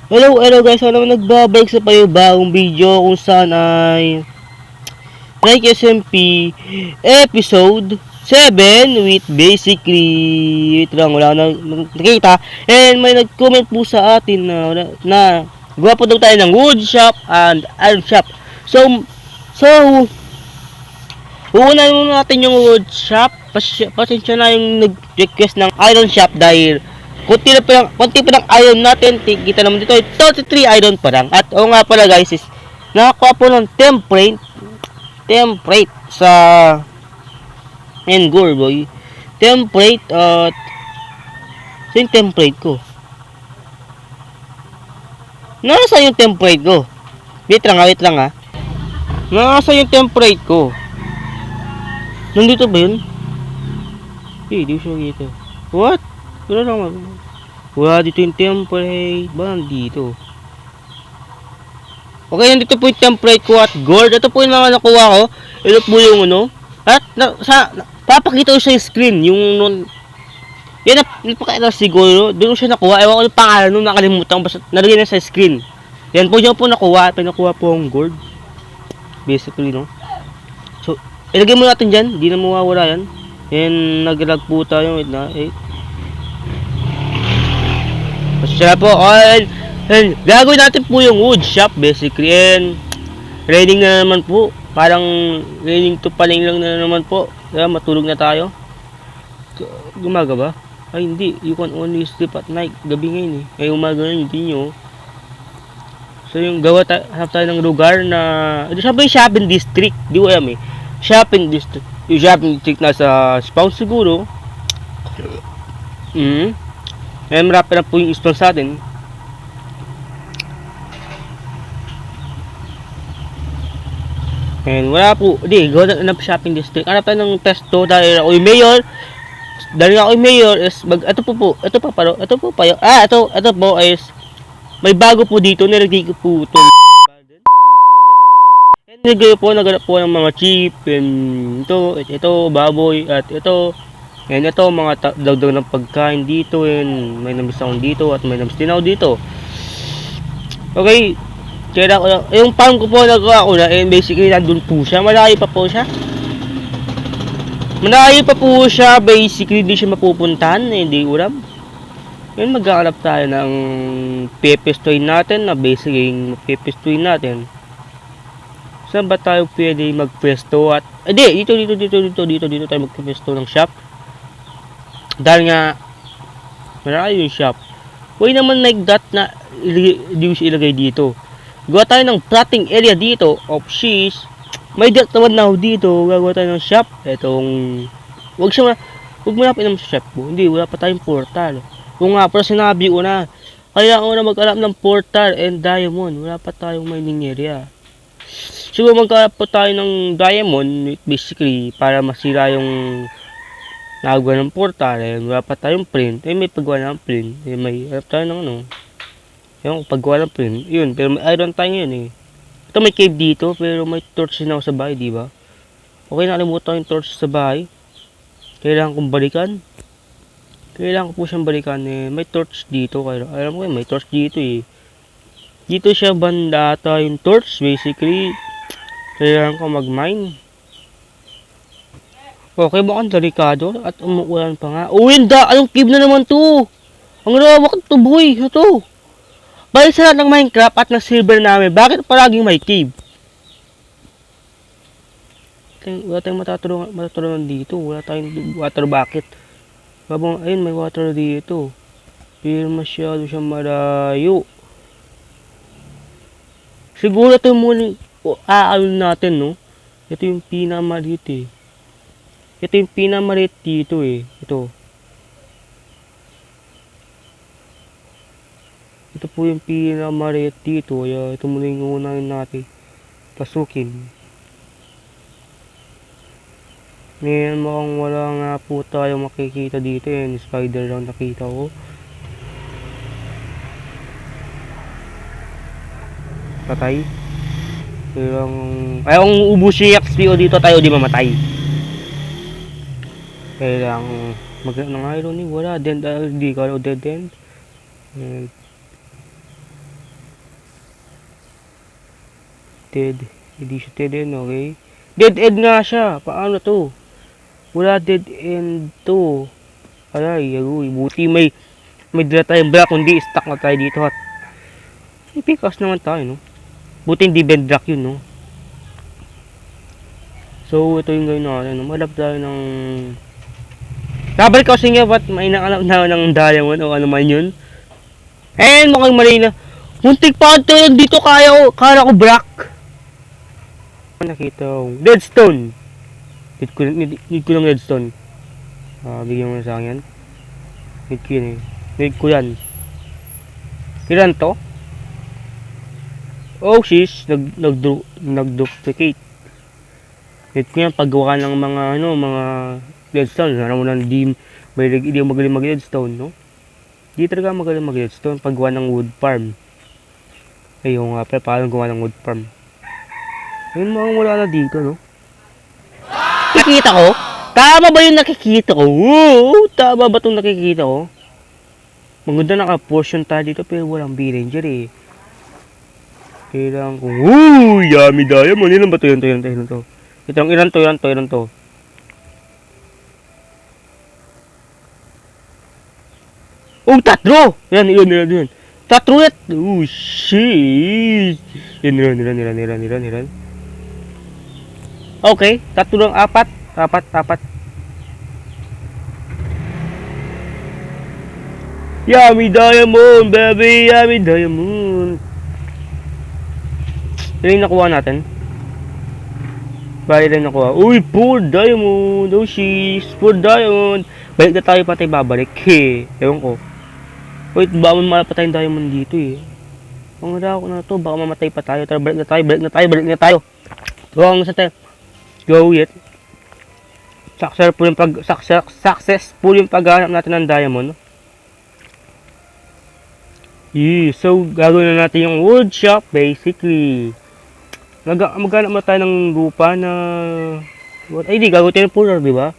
Hello guys, so naman nagbabalik sa bagong video kung saan ay Nike SMP episode 7 with basically wait lang, wala na nakita and may nag-comment po sa atin na gawa po daw tayo ng wood shop and iron shop. So uunahin muna natin yung wood shop. Pasensya na yung nag-request ng iron shop dahil konti pa lang iron natin. Kita naman dito, 33 iron pa lang. At oo nga pala guys, is nakakuha po ng template sa Engor boy. Template at yung template ko. Nasa yung template ko? Wait lang ha. Nasa yung template ko? Nandito ba yun? Di siya dito. What? Wala lang. Wala dito yung template. Ba nandito? Okay, nandito po yung template ko at gold. Ito po yung mga nakuha ko. Ito po yung ano. At papakita ko sa screen. Yung yan napakita siguro. Doon siya nakuha. Ewan ko yung pangalan nung nakalimutan. Basta nalagay na sa screen. Yan po yung po nakuha. Pinakuha po ang gold. Basically, no? So, ilagay mo natin dyan. Hindi na mawawala yan. Yan, nag-lag po tayo. Wait na. Pasensya na po. And gagawin natin po yung wood shop basically. And raining na naman po. Parang raining to paling lang na naman po. Kaya matulog na tayo. Gumaga ba? Ay hindi. You can only sleep at night. Gabi ngayon eh. Ay umaga na hindi nyo. So yung hanap tayo ng lugar na ito siya ba yung shopping district? Di ko alam eh. Shopping district. Yung shopping district nasa spawn siguro. Eh marami na po yung spawn sa atin. And wala po. Di, gawa na shopping district. Hanap tayo ng pesto dahil ako yung mayor. Dahil ako yung mayor is ito po. Ito po is may bago po dito, nilagay ko po ito. And nilagay po, naganap po ng mga chip, and ito, baboy, at ito, and ito, mga dagdag ng pagkain dito, and may namisang dito, at may namistinaw dito. Okay, kaya yung farm ko po nagawa ko na, and basically nandun po siya, malayo pa po siya, basically di siya mapupuntahan, hindi ulam. Ngayon magkakalap tayo ng pepestuin natin na basically pepestuin natin. Saan ba tayo pwede magpesto at dito tayo magpesto ng shop. Dahil nga marami yung shop. Huwag naman like that na ilagay dito. Gawa tayo ng plotting area dito of she's. May dirt naman na dito. Gagawa tayo ng shop. Huwag mo na pinam sa shop mo. Hindi, wala pa tayong portal. Kung nga, pero sinabi ko na, kailangan ko na mag-alap ng portal and diamond. Wala pa tayong mining area. Siguro mag-alap pa tayo ng diamond, basically, para masira yung nagawa ng portal. Eh, wala pa tayong print. Eh, may paggawa ng print. Eh, may alap tayo ng ano. Yung paggawa ng print. Yun, pero may iron tayo yun eh. Ito may cave dito, pero may torch na ako sa bahay, diba? Okay, nakalimutan yung torch sa bahay. Kailangan kong balikan. Kailangan ko po siyang balikan eh. May torch dito. Kaya, alam ko may torch dito eh. Dito siya banda ata yung torch basically. Kailangan ko mag-mine. Okay, mukhang delikado. At umuulan pa nga. Uwinda! Anong cave na naman to? Ang rawak to boy. Ito. Balik sa lahat ng Minecraft at ng silver namin. Bakit palaging may cave? Wala tayong matutulungan dito. Wala tayong water bucket. Ayun, may water dito. Pero masyado siyang malayo. Siguro ito yung muna aalun natin, no? Ito yung pinamaliit eh. Ito yung pinamaliit dito eh. Ito. Ito po yung pinamaliit dito. Kaya ito muna yung unahin natin pasukin. Ngayon mukhang wala nga po tayo makikita dito eh. Spider lang nakita ko. Patay. Ay, kung ubus si XP o dito tayo di mamatay. Kailang ng iron eh. Wala. Di ka dead end. Dead. Hindi siya dead end, okay? Dead end nga siya. Paano to? Wala dead end to. Aray, aroy. Buti may dala tayong block. Kundi stuck na tayo dito at ipikas naman tayo, no? Buti hindi bedrock yun, no? So, ito yung gawin natin, no? Malap tayo ng... Nabalik kasi nga, ba't may nakalap na ng diamond o ano man yun? And mukhang mali na. Muntik pa ito yung dito kala ko block. Nakita ko. Redstone. Need ko ng redstone. Bigyan mo na sa akin yan. Need ko yan eh. Need ko yan. Kailan to? Oh shish. Nag-duplicate. Need ko yan paggawa ng mga redstone. Alam mo na hindi ako magaling mag-redstone, no? Hindi talaga magaling mag-redstone paggawa ng wood farm. Ayun nga, paano gawa ng wood farm? Ayun mga wala na dito, no? Nakikita ko? Tama ba yung nakikita ko? Oo, tama ba itong nakikita ko? Maganda naka-portion tayo dito pero walang villager eh. Kailangan ko... Yummy diamond! Ilan ba ito? Ilan to? Ilan to? Oh, tatlo! Yan. Tatlo yan! Oh, shit! Yan. Okay, tatlo ng apat. Yummy diamond, baby! Yummy diamond! Yan yung nakuha natin. Bali rin nakuha. Uy, 4 diamond! Oh, shit! 4 diamond! Balik na tayo patay babalik. Ewan ko. Wait, baka mamapatay yung diamond dito eh. Ang hara ko na to, baka mamatay pa tayo. Tara, balik na tayo. Wrong sa tayo. Go it. Successful yung paghanap natin ng diamond. So gagawin na natin yung wood shop basically. Maghanap na tayo ng lupa na di gagawin tayo ng puller, di ba?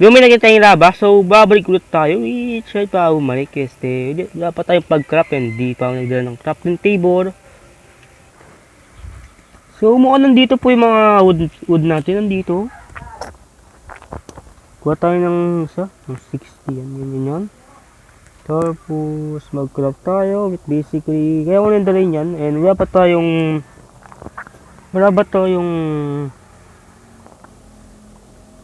Di ba may naging tayong laba? So babalik ulit tayo. Try pa bumalik dapat tayong pag-craft and di pa ako nagdala ng crafting table. So, mukhang nandito po yung mga wood natin. Nandito. Kuha tayo ng isa. Ng 60. Yan. Tapos, mag-craft tayo. Basically, kaya ko nandalin yan. And wala ba tayong...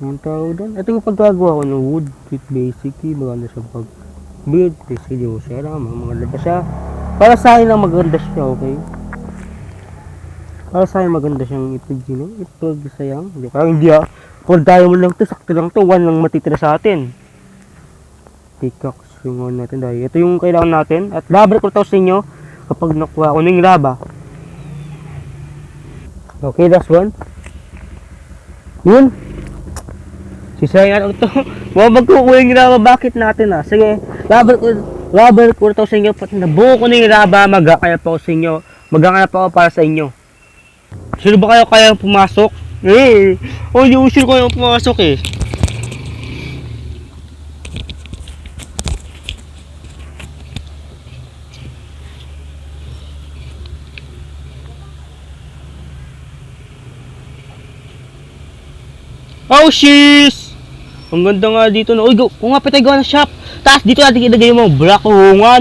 Ang tawag doon? Ito yung pagkagawa ko ng wood. Basically, maganda siya pag-build. Basically, siya maganda siya. Para sa akin lang maganda siya, okay? Para sa akin maganda siyang ipag sayang. Parang hindi for diamond lang to, sakto lang to. 1 lang matitira sa atin. Pickaxe yung natin dahil. Ito yung kailangan natin. At babalik ko to sa inyo kapag nakuha ko ng lava. Okay, last one. Yun. Sisayang ito. Magkukuha yung lava. Bakit natin Sige. Babalik ko to sa inyo. Pati nabuo ko na yung lava. Magkakaya pa ako sa inyo. Magkakaya pa ako para sa inyo. Sino ba kayo kaya pumasok? Usual ko yung pumasok eh. Oh, shiz! Ang ganda nga dito no. Uy, kung nga pa tayo gawa ng shop. Tapos dito natin ilagay yung mga block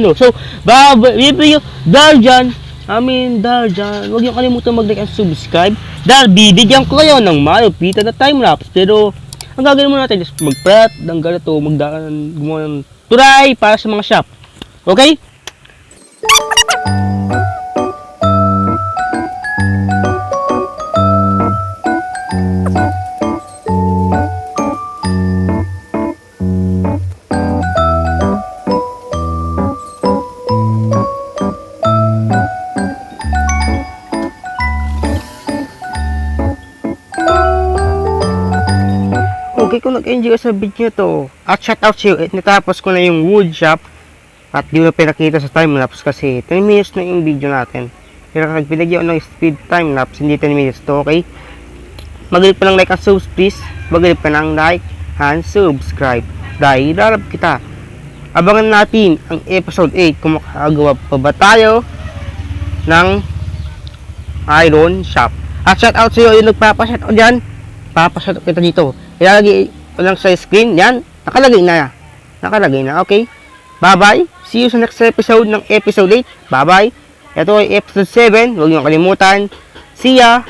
no. So, dahil dyan, huwag niyo kalimutan mag-like and subscribe dahil bibigyan ko kayo ng malupitan na timelapse. Pero, ang gagawin muna natin is mag-prep ng ganito, gumawa ng turay para sa mga shop. Okay? Okay, kung nag-enjoy ka sa video to at shoutout sa iyo, natapos ko na yung wood shop at di mo pinakita sa timelapse kasi 10 minutes na yung video natin. Pero kapag pinagyan ko ng speed timelapse, hindi 10 minutes to, okay? Mag-click pa ng like and subscribe please. Mag-click pa ng like and subscribe dahil darap kita. Abangan natin ang episode 8 kung makakagawa pa ba tayo ng Iron Shop. At shout out sa iyo yung nagpapa-shout out dyan. Papashout out kita dito. Ilalagay ko lang sa screen. Yan. Nakalagay na. Nakalagay na. Okay. Bye-bye. See you sa next episode ng episode 8. Bye-bye. Ito ay episode 7. Huwag niyo kalimutan. See ya.